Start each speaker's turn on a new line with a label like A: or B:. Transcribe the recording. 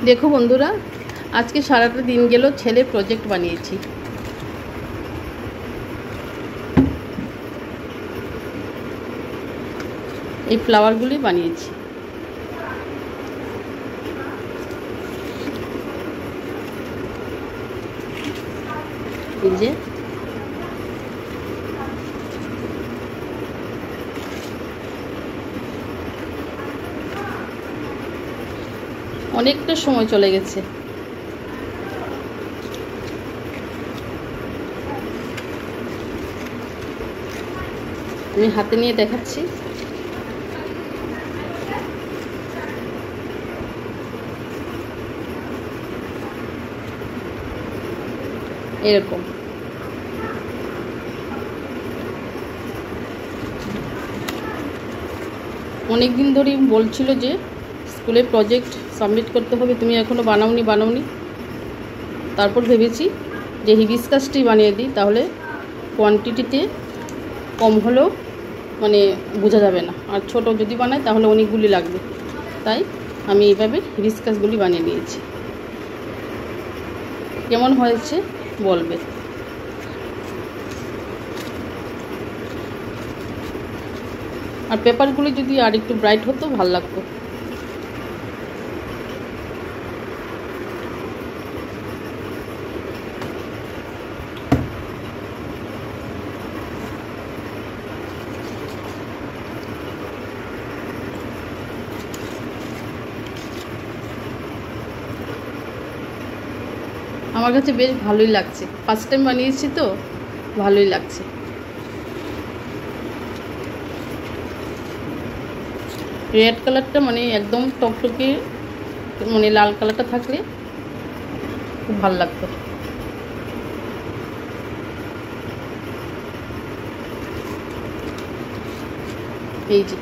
A: देखो बंधुरा आज के साराटा दिन गेलो छेले प्रोजेक्ट बानिয়েছি। এই ফ্লাওয়ারগুলি বানিয়েছি। এই যে অনেকটা সময় চলে গেছে। আমি হাতে নিয়ে দেখাচ্ছি। এরকম অনেক দিন ধরেই বলছিল যে স্কুলে প্রজেক্ট সাবমিট করতে হবে, তুমি এখনো বানাওনি। তারপর ভেবেছি যে হিবিস্কাসটি বানিয়ে দিই, তাহলে কোয়ান্টিটিতে কম হলেও মানে বোঝা যাবে না, আর ছোট যদি বানাই তাহলে অনেকগুলি লাগবে। তাই আমি এইভাবে হিবিস্কাসগুলি বানিয়ে নিয়েছি। কেমন হয়েছে বলবে। আর পেপারগুলি যদি আর একটু ব্রাইট হতো ভালো লাগতো। আমার কাছে বেশ ভালোই লাগছে, ফার্স্ট টাইম বানিয়েছি তো ভালোই লাগছে। রেড কালারটা মানে একদম টকটকে মানে লাল কালারটা থাকলে খুব ভালো লাগতো। এই যে